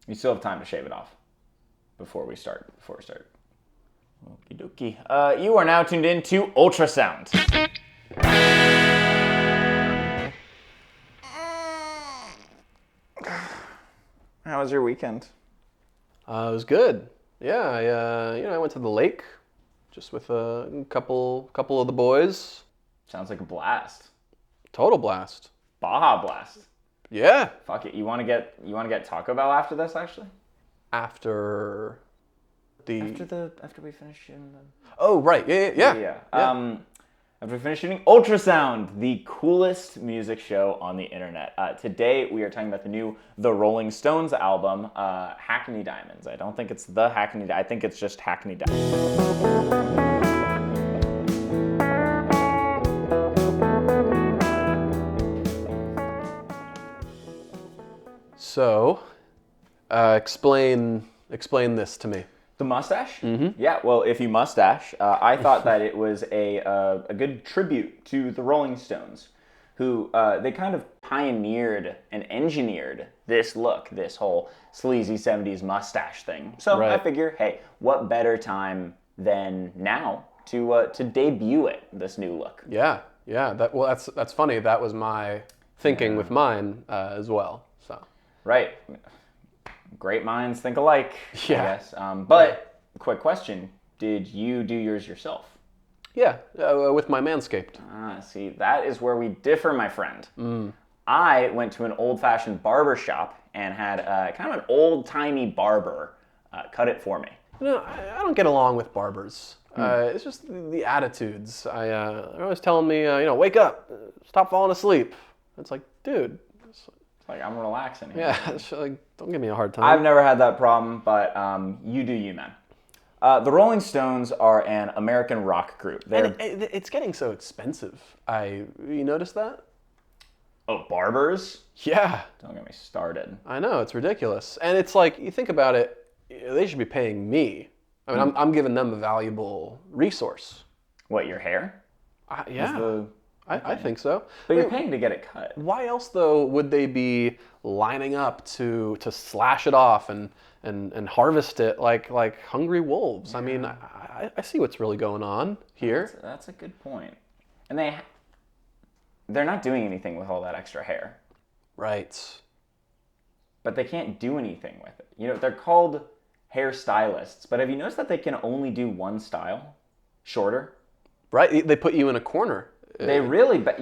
You still have time to shave it off before we start. Okie dokie. You are now tuned in to Ultrasound. How was your weekend? It was good. Yeah, I went to the lake just with a couple of the boys. Sounds like a blast. Total blast. Baja blast. Yeah. Fuck it. You want to get Taco Bell after this, actually? After we finish shooting them. Oh, right. Yeah. After we finish shooting Ultrasound, the coolest music show on the internet. Today we are talking about the new The Rolling Stones album, Hackney Diamonds. I don't think it's the Hackney. I think it's just Hackney Diamonds. So, explain this to me. The mustache? Mm-hmm. Yeah, well, if you mustache, I thought that it was a good tribute to the Rolling Stones, who they kind of pioneered and engineered this look, this whole sleazy 70s mustache thing. So Right. I figure, hey, what better time than now to debut this new look? Yeah. That's funny. That was my thinking with mine as well. So. Right. Great minds think alike, Yeah. I guess. But, quick question, did you do yours yourself? Yeah, with my Manscaped. See, that is where we differ, my friend. I went to an old-fashioned barber shop and had kind of an old-timey barber cut it for me. I don't get along with barbers. It's just the attitudes. They're always telling me, wake up, stop falling asleep. It's like, dude. Like, I'm relaxing here. Yeah, it's like, don't give me a hard time. I've never had that problem, but you do you, man. The Rolling Stones are an American rock group. It's getting so expensive. You notice that? Oh, barbers? Yeah. Don't get me started. I know, it's ridiculous. And it's like, you think about it, they should be paying me. I mean, I'm giving them a valuable resource. What, your hair? Yeah. I think so. But you're paying to get it cut. Why else, though, would they be lining up to slash it off and harvest it like hungry wolves? Yeah. I mean, I see what's really going on here. That's a good point. And they're not doing anything with all that extra hair. Right. But they can't do anything with it. They're called hairstylists, but have you noticed that they can only do one style? Shorter? Right. They put you in a corner. They really back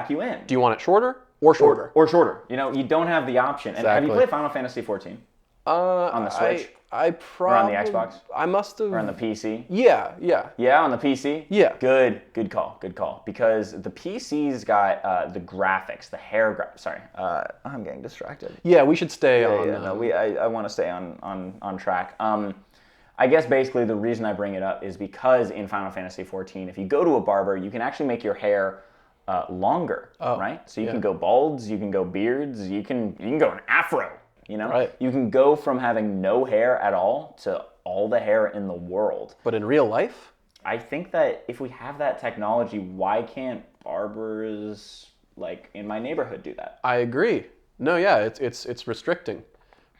you in. Do you want it shorter or shorter? Or shorter. You don't have the option. Exactly. And have you played Final Fantasy 14? On the Switch? I probably... Or on the Xbox? I must have... Or on the PC? Yeah. Yeah, on the PC? Yeah. Good call. Because the PC's got the graphics, the hair... Sorry, I'm getting distracted. Yeah, we should stay on... I want to stay on track. I guess basically the reason I bring it up is because in Final Fantasy 14, if you go to a barber, you can actually make your hair longer, right? So you can go balds, you can go beards, you can go an afro, Right. You can go from having no hair at all to all the hair in the world. But in real life? I think that if we have that technology, why can't barbers, like, in my neighborhood do that? I agree. No, yeah, it's restricting.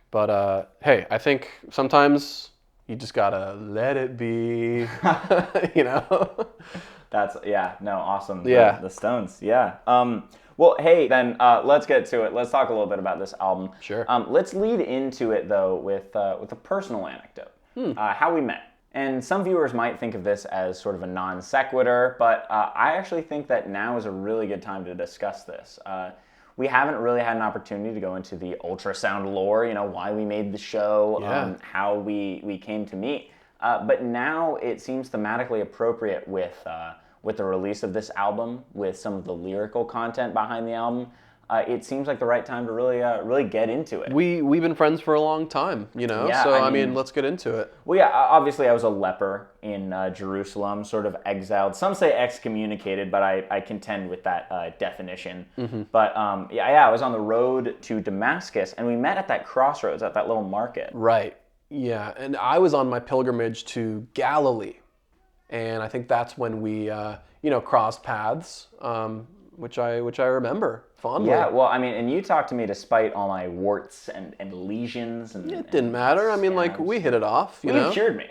But, hey, I think sometimes... You just gotta let it be, That's, awesome. Yeah. The Stones, yeah. Well, hey, then let's get to it. Let's talk a little bit about this album. Sure. Let's lead into it, though, with a personal anecdote. How we met. And some viewers might think of this as sort of a non sequitur, but I actually think that now is a really good time to discuss this. We haven't really had an opportunity to go into the Ultrasound lore, why we made the show, how we came to meet. But now it seems thematically appropriate with the release of this album, with some of the lyrical content behind the album. It seems like the right time to really get into it. We've been friends for a long time, Yeah, so I mean, let's get into it. Well, yeah, obviously I was a leper in Jerusalem, sort of exiled. Some say excommunicated, but I contend with that definition. Mm-hmm. But I was on the road to Damascus, and we met at that crossroads, at that little market. Right, yeah, and I was on my pilgrimage to Galilee, and I think that's when we, crossed paths. which I remember fondly. Yeah, well, I mean, and you talked to me despite all my warts and lesions. And It didn't matter. I mean, like, we hit it off, you know? You cured me.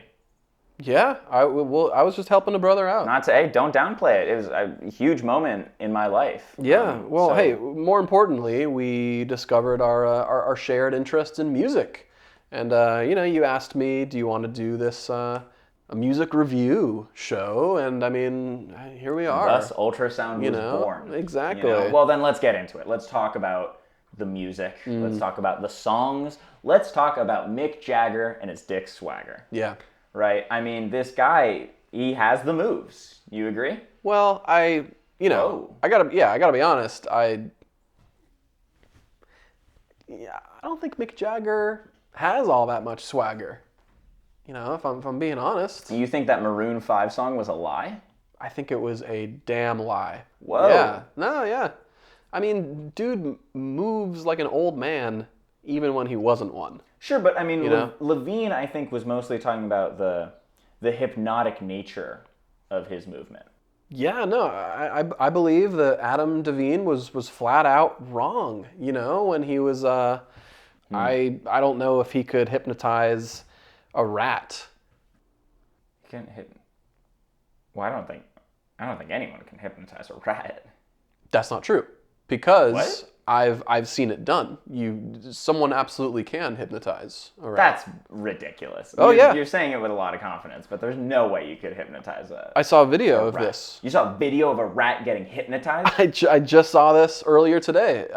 Yeah, I was just helping a brother out. Not to, hey, don't downplay it. It was a huge moment in my life. Yeah, hey, more importantly, we discovered our shared interest in music. And, you asked me, do you want to do this a music review show? And, I mean, here we are. Thus, Ultrasound was born. Exactly. Well, then let's get into it. Let's talk about the music. Let's talk about the songs. Let's talk about Mick Jagger and his dick swagger. Yeah. Right? I mean, this guy, he has the moves. You agree? Well, I gotta be honest. I don't think Mick Jagger has all that much swagger. You know, if I'm being honest. You think that Maroon 5 song was a lie? I think it was a damn lie. Whoa. Yeah. No, yeah. I mean, dude moves like an old man even when he wasn't one. Sure, but I mean, Levine, I think, was mostly talking about the hypnotic nature of his movement. Yeah, no, I believe that Adam Devine was flat out wrong. You know, when he was, I don't know if he could hypnotize a rat. He can't Well, I don't think anyone can hypnotize a rat. That's not true, because What? I've seen it done. Someone absolutely can hypnotize a rat. That's ridiculous. Yeah. You're saying it with a lot of confidence, but there's no way you could hypnotize a I saw a video of rat. this. You saw a video of a rat getting hypnotized? I just saw this earlier today.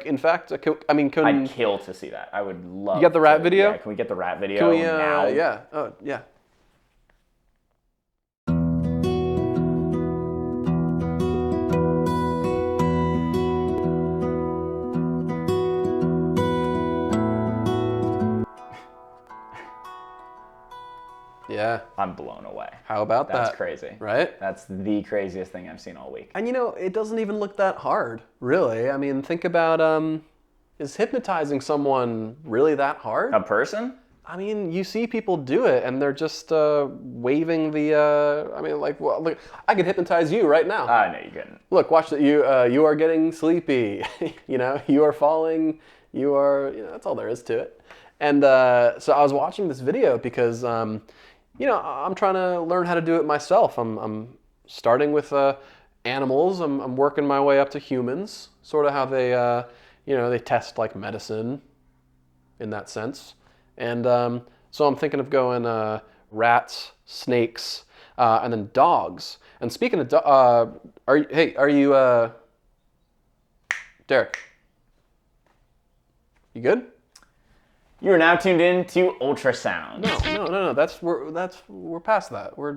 In fact, I'd kill to see that. I would love. You got the rat video? Yeah, can we get the rat video now? Yeah. Oh, yeah. Yeah. I'm blown away. How about that? That's crazy. Right? That's the craziest thing I've seen all week. And it doesn't even look that hard, really. I mean, think about, is hypnotizing someone really that hard? A person? I mean, you see people do it, and they're just waving the, look, I could hypnosize you right now. No, you couldn't. Look, watch that. You are getting sleepy. You are falling. That's all there is to it. And so I was watching this video because, I'm trying to learn how to do it myself. I'm starting with animals. I'm working my way up to humans, sort of how they, they test like medicine in that sense. And so I'm thinking of going rats, snakes, and then dogs. And speaking of are you Derek? You good? You are now tuned in to Ultrasound. No. We're past that. We're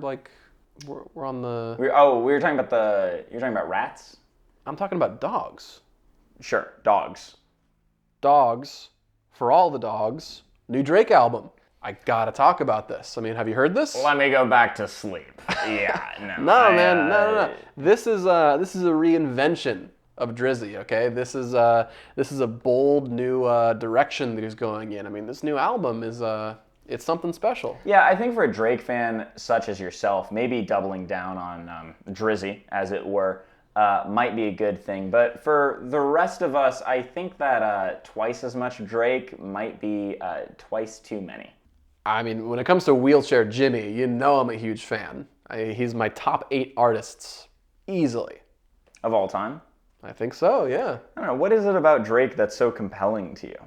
on the. You're talking about rats? I'm talking about dogs. Sure, dogs. Dogs, for all the dogs. New Drake album. I gotta talk about this. I mean, have you heard this? Let me go back to sleep. Yeah, no. No. This is a reinvention of Drizzy. Okay, this is a bold new direction that he's going in. I mean, this new album is it's something special. Yeah, I think for a Drake fan such as yourself, maybe doubling down on Drizzy, as it were, might be a good thing. But for the rest of us, I think that twice as much Drake might be twice too many. I mean, when it comes to Wheelchair Jimmy, I'm a huge fan. He's my top 8 artists, easily. Of all time? I think so, yeah. I don't know, what is it about Drake that's so compelling to you?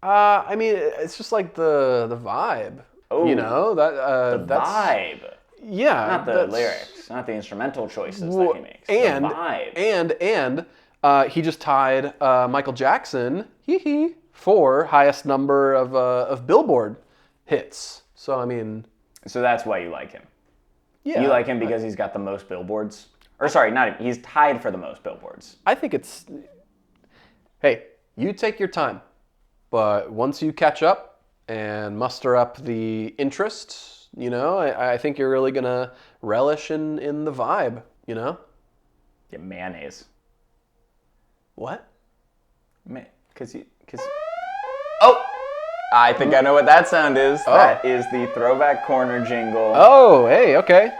I mean, it's just like the vibe. Oh, that's vibe. Yeah, not the lyrics, not the instrumental choices that he makes. The vibe. And he just tied Michael Jackson for highest number of Billboard hits. So I mean, so that's why you like him. Yeah, you like him because he's got the most billboards. Or sorry, not even. He's tied for the most billboards. I think it's. Hey, you take your time, but once you catch up and muster up the interest, I think you're really gonna relish in the vibe. Get mayonnaise. What? Because. Oh, I think I know what that sound is. Oh. That is the Throwback Corner jingle. Oh, hey, okay.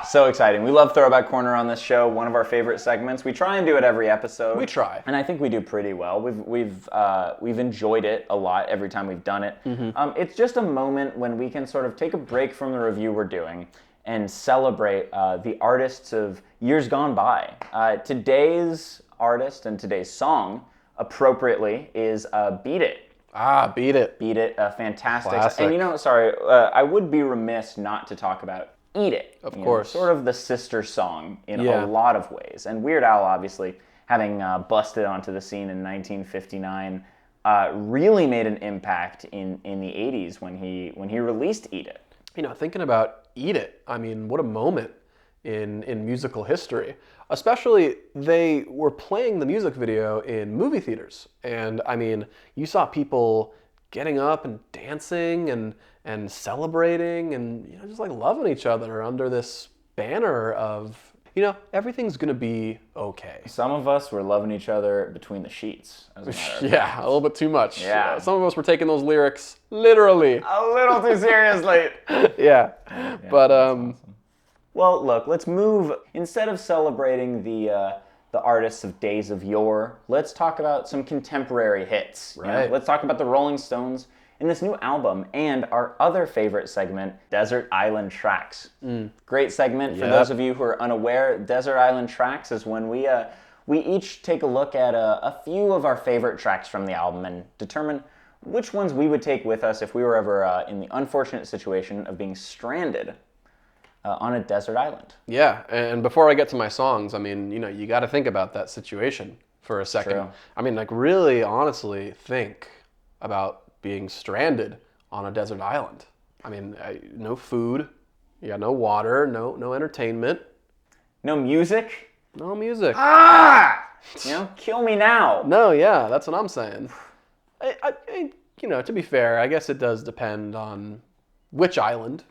So exciting. We love Throwback Corner on this show, one of our favorite segments. We try and do it every episode. We try. And I think we do pretty well. We've enjoyed it a lot every time we've done it. It's just a moment when we can sort of take a break from the review we're doing and celebrate the artists of years gone by. Today's artist and today's song, appropriately, is Beat It. Beat It. Beat It, fantastic. Classic. And I would be remiss not to talk about Eat It. Of course. Sort of the sister song in a lot of ways. And Weird Al, obviously, having busted onto the scene in 1959, really made an impact in the 80s when he released Eat It. Thinking about Eat It, I mean, what a moment in musical history. Especially, they were playing the music video in movie theaters. And, I mean, you saw people getting up and dancing and celebrating and just like loving each other under this banner of, everything's going to be okay. Some of us were loving each other between the sheets. As a matter of Yeah, a little bit too much. Yeah. Some of us were taking those lyrics literally. A little too seriously. Yeah. But, Awesome. Well, look, let's move. Instead of celebrating the artists of days of yore, let's talk about some contemporary hits. Right. Let's talk about the Rolling Stones in this new album and our other favorite segment, Desert Island Tracks. Great segment. For those of you who are unaware, Desert Island Tracks is when we each take a look at a few of our favorite tracks from the album and determine which ones we would take with us if we were ever in the unfortunate situation of being stranded on a desert island. Yeah, and before I get to my songs, I mean, you got to think about that situation for a second. True. I mean, like, really, honestly, think about being stranded on a desert island. I mean, no food, no water, no entertainment. No music? No music. Kill me now. No, yeah, that's what I'm saying. To be fair, I guess it does depend on which island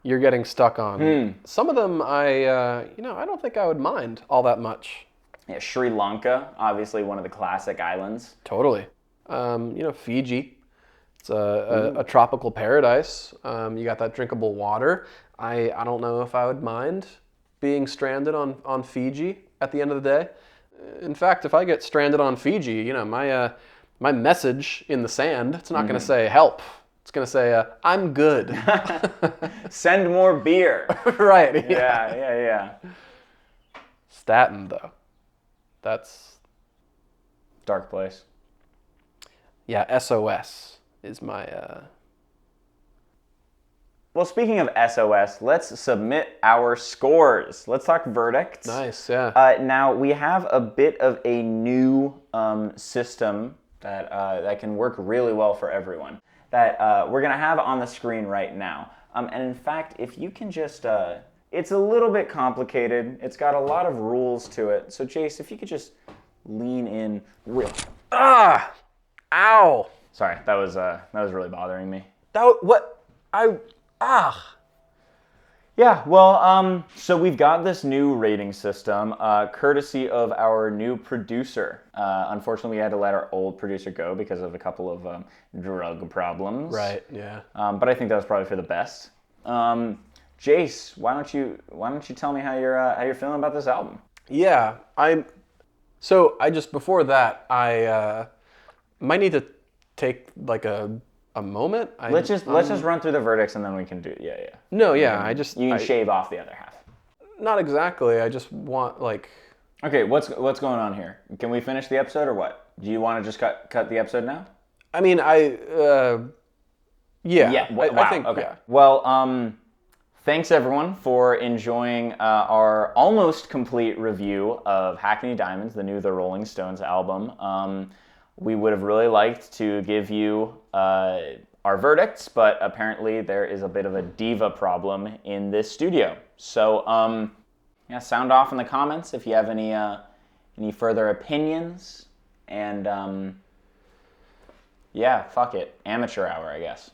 you're getting stuck on. Some of them, I don't think I would mind all that much. Yeah, Sri Lanka, obviously one of the classic islands. Totally. Fiji. It's a tropical paradise. You got that drinkable water. I don't know if I would mind being stranded on Fiji at the end of the day. In fact, if I get stranded on Fiji, my message in the sand, it's not going to say help. It's going to say, I'm good. Send more beer. Right. Yeah. Staten, though. That's... Dark place. Yeah, SOS is my... Well, speaking of SOS, let's submit our scores. Let's talk verdicts. Nice, yeah. Now, we have a bit of a new system that can work really well for everyone, that we're going to have on the screen right now. And in fact, if you can just... it's a little bit complicated. It's got a lot of rules to it. So, Jace, if you could just lean in real... Ow! Sorry, that was really bothering me. Yeah, well, so we've got this new rating system, courtesy of our new producer. Unfortunately, we had to let our old producer go because of a couple of drug problems. Right, yeah. But I think that was probably for the best. Jace, why don't you tell me how you're feeling about this album? Yeah, before that, I might need to take like a moment. Let's just run through the verdicts and then we can do No, yeah, you can shave off the other half. Not exactly. I just want Okay, what's going on here? Can we finish the episode or what? Do you want to just cut the episode now? I mean, yeah. Wow. I think okay. Yeah. Well, thanks everyone for enjoying our almost complete review of Hackney Diamonds, the new The Rolling Stones album. We would have really liked to give you our verdicts, but apparently there is a bit of a diva problem in this studio. So, sound off in the comments if you have any further opinions. And fuck it, amateur hour, I guess.